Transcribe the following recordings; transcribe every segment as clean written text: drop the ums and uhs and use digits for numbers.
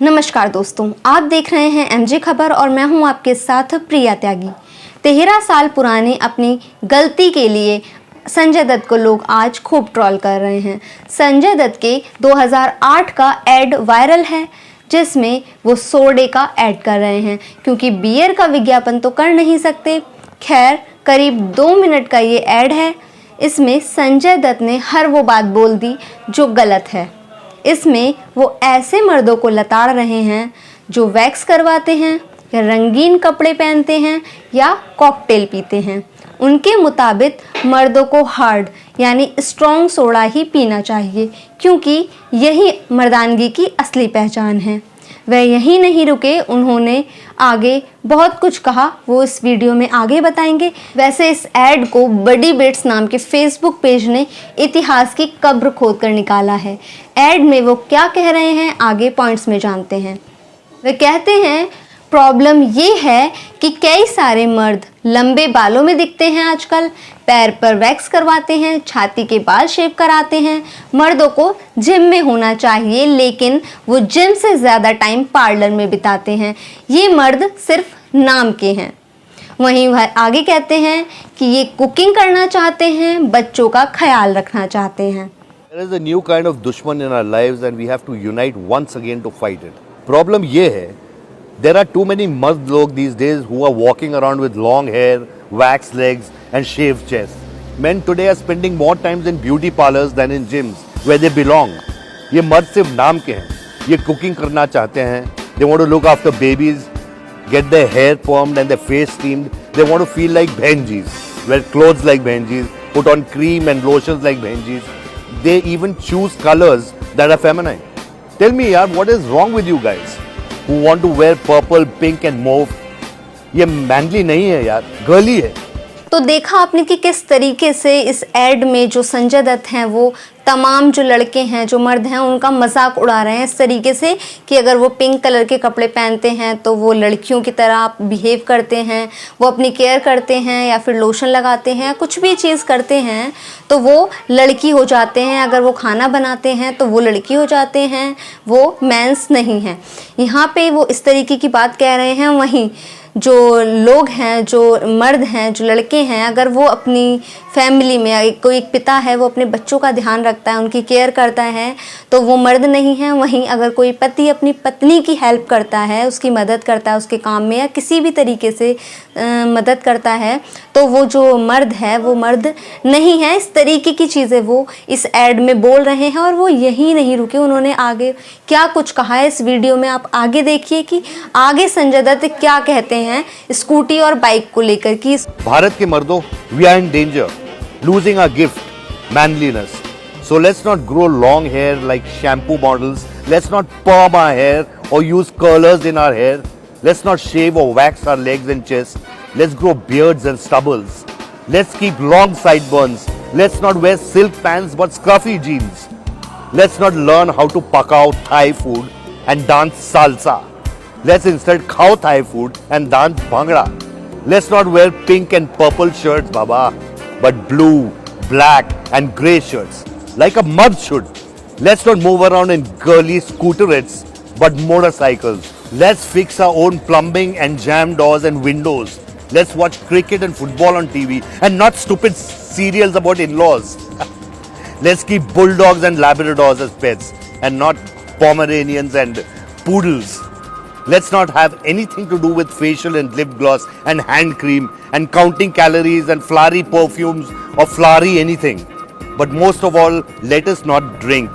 नमस्कार दोस्तों, आप देख रहे हैं एमजे खबर और मैं हूं आपके साथ प्रिया त्यागी। 13 साल पुरानी अपनी गलती के लिए संजय दत्त को लोग आज खूब ट्रोल कर रहे हैं। संजय दत्त के 2008 का एड वायरल है जिसमें वो सोडे का ऐड कर रहे हैं, क्योंकि बियर का विज्ञापन तो कर नहीं सकते। खैर, करीब 2 मिनट का ये ऐड है। इसमें संजय दत्त ने हर वो बात बोल दी जो गलत है। इसमें वो ऐसे मर्दों को लताड़ रहे हैं जो वैक्स करवाते हैं या रंगीन कपड़े पहनते हैं या कॉकटेल पीते हैं। उनके मुताबिक मर्दों को हार्ड यानी स्ट्रॉन्ग सोडा ही पीना चाहिए, क्योंकि यही मर्दानगी की असली पहचान है। वह यहीं नहीं रुके, उन्होंने आगे बहुत कुछ कहा, वो इस वीडियो में आगे बताएंगे। वैसे इस ऐड को बडी बेट्स नाम के फेसबुक पेज ने इतिहास की कब्र खोद कर निकाला है। ऐड में वो क्या कह रहे हैं, आगे पॉइंट्स में जानते हैं। वे कहते हैं, प्रॉब्लम ये है कि कई सारे मर्द लंबे बालों में दिखते हैं आजकल, पैर पर वैक्स करवाते हैं, छाती के बाल शेव कराते हैं। मर्दों को जिम में होना चाहिए, लेकिन वो जिम से ज़्यादा टाइम पार्लर में बिताते हैं। ये मर्द सिर्फ नाम के हैं। वहीं वह आगे कहते हैं कि ये कुकिंग करना चाहते हैं, बच्चों का ख्याल रखना चाहते हैं। There is a new kind of दुश्मन in our lives and we have to unite once again to fight it. Problem ये है, there are too many mard log these days who are walking around with long hair, waxed legs and shaved chests. Men today are spending more time in beauty parlors than in gyms where they belong. ये मर्द सिर्फ नाम के हैं। ये cooking करना चाहते हैं। They want to look after babies, get their hair permed and their face steamed. They want to feel like bhenjis, wear clothes like bhenjis, put on cream and lotions like bhenjis. They even choose colors that are feminine. Tell me yaar, what is wrong with you guys who want to wear purple, pink and mauve? ये manly नहीं है यार, girly है। तो देखा आपने कि किस तरीके से इस ऐड में जो संजय दत्त हैं वो तमाम जो लड़के हैं, जो मर्द हैं, उनका मजाक उड़ा रहे हैं इस तरीके से कि अगर वो पिंक कलर के कपड़े पहनते हैं तो वो लड़कियों की तरह बिहेव करते हैं, वो अपनी केयर करते हैं या फिर लोशन लगाते हैं, कुछ भी चीज़ करते हैं तो वो लड़की हो जाते हैं। अगर वो खाना बनाते हैं तो वो लड़की हो जाते हैं, वो मेंस नहीं हैं। यहाँ पे वो इस तरीके की बात कह रहे हैं। वहीं जो लोग हैं, जो मर्द हैं, जो लड़के हैं, अगर वो अपनी फैमिली में कोई एक पिता है, वो अपने बच्चों का ध्यान रखता है, उनकी केयर करता है, तो वो मर्द नहीं है। वहीं अगर कोई पति अपनी पत्नी की हेल्प करता है, उसकी मदद करता है, उसके काम में या किसी भी तरीके से मदद करता है, तो वो जो मर्द है वो मर्द नहीं है। इस तरीके की चीज़ें वो इस ऐड में बोल रहे हैं और वो यहीं नहीं रुके, उन्होंने आगे क्या कुछ कहा है इस वीडियो में आप आगे देखिए कि आगे संजय दत्त क्या कहते हैं स्कूटी और बाइक को लेकर कि भारत के मर्दों, we are in danger, losing our gift, manliness. So let's not grow long hair like shampoo models. Let's not perm our hair or use curlers in our hair. Let's not shave or wax our legs and chest. Let's grow beards and stubbles. Let's keep long sideburns. Let's not wear silk pants but scruffy jeans. Let's not learn how to pakao Thai food and dance salsa. Let's instead khao Thai food and dance bhangra. Let's not wear pink and purple shirts, baba, but blue, black and grey shirts, like a mud should. Let's not move around in girly scooterettes, but motorcycles. Let's fix our own plumbing and jam doors and windows. Let's watch cricket and football on TV and not stupid serials about in-laws. Let's keep bulldogs and labradors as pets and not Pomeranians and poodles. Let's not have anything to do with facial and lip gloss and hand cream and counting calories and flowery perfumes or flowery anything. But most of all, let us not drink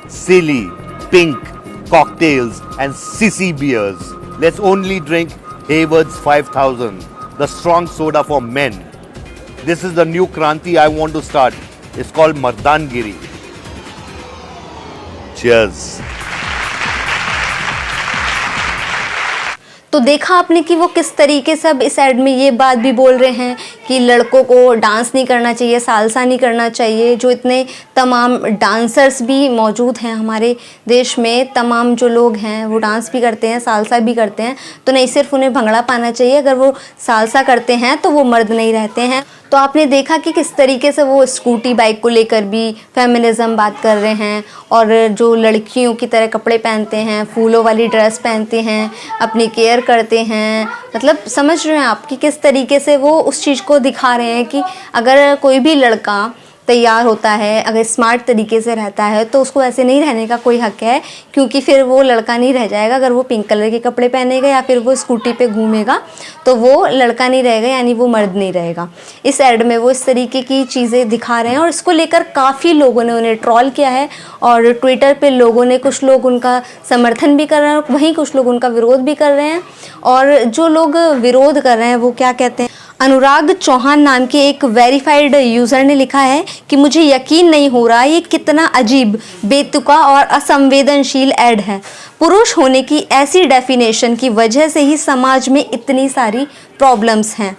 silly, pink cocktails and sissy beers. Let's only drink Hayward's 5000, the strong soda for men. This is the new Kranti I want to start. It's called Mardangiri. Cheers. तो देखा आपने कि वो किस तरीके से अब इस ऐड में ये बात भी बोल रहे हैं कि कि लड़कों को डांस नहीं करना चाहिए, सालसा नहीं करना चाहिए। जो इतने तमाम डांसर्स भी मौजूद हैं हमारे देश में, तमाम जो लोग हैं वो डांस भी करते हैं, सालसा भी करते हैं, तो नहीं सिर्फ उन्हें भंगड़ा पाना चाहिए। अगर वो सालसा करते हैं तो वो मर्द नहीं रहते हैं। तो आपने देखा कि किस तरीके से वो स्कूटी बाइक को लेकर भी फेमिनिज्म बात कर रहे हैं, और जो लड़कियों की तरह कपड़े पहनते हैं, फूलों वाली ड्रेस पहनते हैं, अपनी केयर करते हैं। मतलब समझ रहे हैं आप कि किस तरीके से वो उस चीज़ को दिखा रहे हैं कि अगर कोई भी लड़का तैयार होता है, अगर स्मार्ट तरीके से रहता है, तो उसको ऐसे नहीं रहने का कोई हक है, क्योंकि फिर वो लड़का नहीं रह जाएगा। अगर वो पिंक कलर के कपड़े पहनेगा या फिर वो स्कूटी पे घूमेगा तो वो लड़का नहीं रहेगा, यानी वो मर्द नहीं रहेगा। इस एड में वो इस तरीके की चीज़ें दिखा रहे हैं और इसको लेकर काफ़ी लोगों ने उन्हें ट्रोल किया है, और ट्विटर पे लोगों ने, कुछ लोग उनका समर्थन भी कर रहे हैं और वहीं कुछ लोग उनका विरोध भी कर रहे हैं। और जो लोग विरोध कर रहे हैं वो क्या कहते हैं, अनुराग चौहान नाम के एक वेरीफाइड यूज़र ने लिखा है कि मुझे यकीन नहीं हो रहा ये कितना अजीब, बेतुका और असंवेदनशील ऐड है। पुरुष होने की ऐसी डेफिनेशन की वजह से ही समाज में इतनी सारी प्रॉब्लम्स हैं।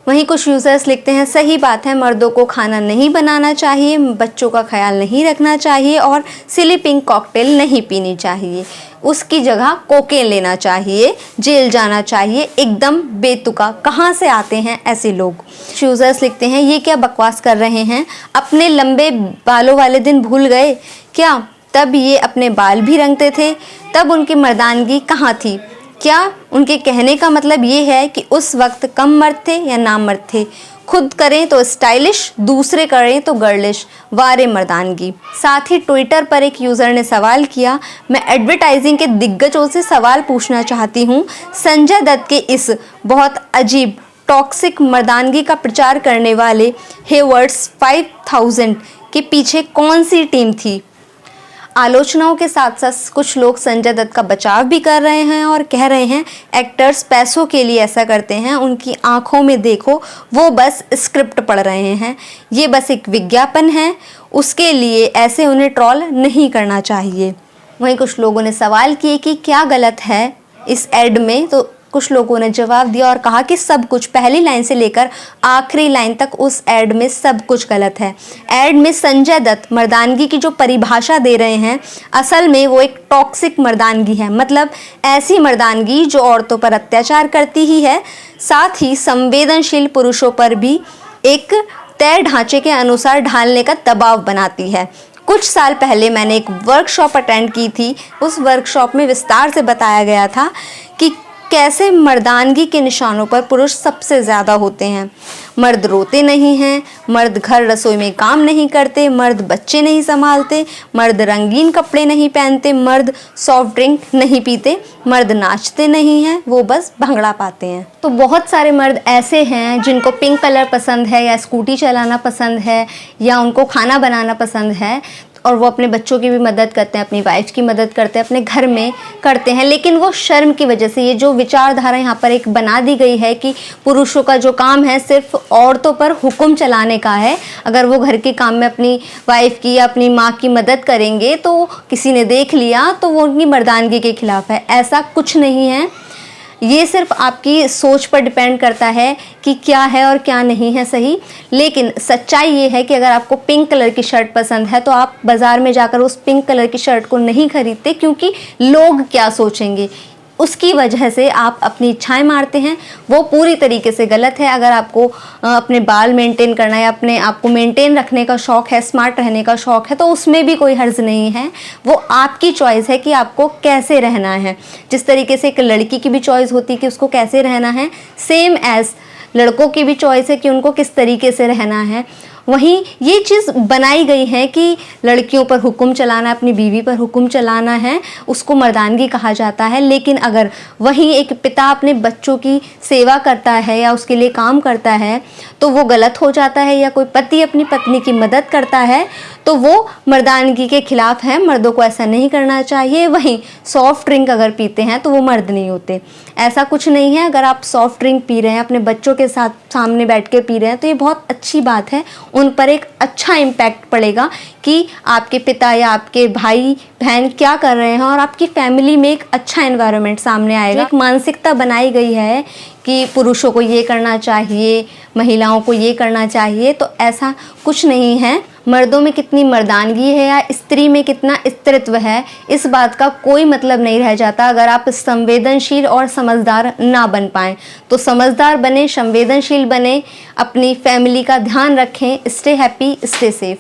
वहीं कुछ यूज़र्स लिखते हैं, सही बात है, मर्दों को खाना नहीं बनाना चाहिए, बच्चों का ख्याल नहीं रखना चाहिए और स्लीपिंग कॉकटेल नहीं पीनी चाहिए, उसकी जगह कोकेन लेना चाहिए, जेल जाना चाहिए। एकदम बेतुका, कहाँ से आते हैं ऐसे लोग। यूज़र्स लिखते हैं, ये क्या बकवास कर रहे हैं, अपने लंबे बालों वाले दिन भूल गए क्या? तब ये अपने बाल भी रंगते थे, तब उनकी मर्दानगी कहाँ थी? क्या उनके कहने का मतलब ये है कि उस वक्त कम मर्द थे या नाम मर्द थे? खुद करें तो स्टाइलिश, दूसरे करें तो गर्लिश, वारे मर्दानगी। साथ ही ट्विटर पर एक यूज़र ने सवाल किया, मैं एडवर्टाइजिंग के दिग्गजों से सवाल पूछना चाहती हूँ, संजय दत्त के इस बहुत अजीब टॉक्सिक मर्दानगी का प्रचार करने वाले हेवर्ड्स 5000 के पीछे कौन सी टीम थी? आलोचनाओं के साथ साथ कुछ लोग संजय दत्त का बचाव भी कर रहे हैं और कह रहे हैं एक्टर्स पैसों के लिए ऐसा करते हैं, उनकी आंखों में देखो वो बस स्क्रिप्ट पढ़ रहे हैं, ये बस एक विज्ञापन है, उसके लिए ऐसे उन्हें ट्रोल नहीं करना चाहिए। वहीं कुछ लोगों ने सवाल किए कि क्या गलत है इस एड में, तो कुछ लोगों ने जवाब दिया और कहा कि सब कुछ, पहली लाइन से लेकर आखिरी लाइन तक उस एड में सब कुछ गलत है। एड में संजय दत्त मर्दानगी की जो परिभाषा दे रहे हैं, असल में वो एक टॉक्सिक मर्दानगी है। मतलब ऐसी मर्दानगी जो औरतों पर अत्याचार करती ही है, साथ ही संवेदनशील पुरुषों पर भी एक तय ढांचे के अनुसार ढालने का दबाव बनाती है। कुछ साल पहले मैंने एक वर्कशॉप अटेंड की थी। उस वर्कशॉप में विस्तार से बताया गया था कि कैसे मर्दानगी के निशानों पर पुरुष सबसे ज़्यादा होते हैं। मर्द रोते नहीं हैं, मर्द घर रसोई में काम नहीं करते, मर्द बच्चे नहीं संभालते, मर्द रंगीन कपड़े नहीं पहनते, मर्द सॉफ्ट ड्रिंक नहीं पीते, मर्द नाचते नहीं हैं, वो बस भंगड़ा पाते हैं। तो बहुत सारे मर्द ऐसे हैं जिनको पिंक कलर पसंद है, या स्कूटी चलाना पसंद है, या उनको खाना बनाना पसंद है, और वो अपने बच्चों की भी मदद करते हैं, अपनी वाइफ की मदद करते हैं, अपने घर में करते हैं, लेकिन वो शर्म की वजह से, ये जो विचारधारा यहाँ पर एक बना दी गई है कि पुरुषों का जो काम है सिर्फ औरतों पर हुक्म चलाने का है, अगर वो घर के काम में अपनी वाइफ की या अपनी माँ की मदद करेंगे तो किसी ने देख लिया तो वो उनकी मर्दानगी के खिलाफ है। ऐसा कुछ नहीं है, ये सिर्फ आपकी सोच पर डिपेंड करता है कि क्या है और क्या नहीं है सही। लेकिन सच्चाई ये है कि अगर आपको पिंक कलर की शर्ट पसंद है तो आप बाज़ार में जाकर उस पिंक कलर की शर्ट को नहीं खरीदते, क्योंकि लोग क्या सोचेंगे, उसकी वजह से आप अपनी इच्छाएं मारते हैं। वो पूरी तरीके से गलत है। अगर आपको अपने बाल मेंटेन करना है, अपने आप को मेंटेन रखने का शौक़ है, स्मार्ट रहने का शौक़ है, तो उसमें भी कोई हर्ज नहीं है। वो आपकी चॉइस है कि आपको कैसे रहना है। जिस तरीके से एक लड़की की भी चॉइस होती है कि उसको कैसे रहना है, सेम एज़ लड़कों की भी चॉइस है कि उनको किस तरीके से रहना है। वहीं ये चीज़ बनाई गई है कि लड़कियों पर हुक्म चलाना, अपनी बीवी पर हुक्म चलाना है, उसको मर्दानगी कहा जाता है। लेकिन अगर वहीं एक पिता अपने बच्चों की सेवा करता है या उसके लिए काम करता है तो वो गलत हो जाता है, या कोई पति अपनी पत्नी की मदद करता है तो वो मर्दानगी के खिलाफ है, मर्दों को ऐसा नहीं करना चाहिए। वहीं सॉफ्ट ड्रिंक अगर पीते हैं तो वो मर्द नहीं होते, ऐसा कुछ नहीं है। अगर आप सॉफ्ट ड्रिंक पी रहे हैं, अपने बच्चों के साथ सामने बैठ के पी रहे हैं, तो ये बहुत अच्छी बात है। उन पर एक अच्छा इम्पैक्ट पड़ेगा कि आपके पिता या आपके भाई बहन क्या कर रहे हैं, और आपकी फैमिली में एक अच्छा एनवायरनमेंट सामने आएगा। एक मानसिकता बनाई गई है कि पुरुषों को ये करना चाहिए, महिलाओं को ये करना चाहिए, तो ऐसा कुछ नहीं है। मर्दों में कितनी मर्दानगी है या स्त्री में कितना स्त्रीत्व है, इस बात का कोई मतलब नहीं रह जाता अगर आप संवेदनशील और समझदार ना बन पाएँ। तो समझदार बने, संवेदनशील बने, अपनी फैमिली का ध्यान रखें। Stay happy, stay safe.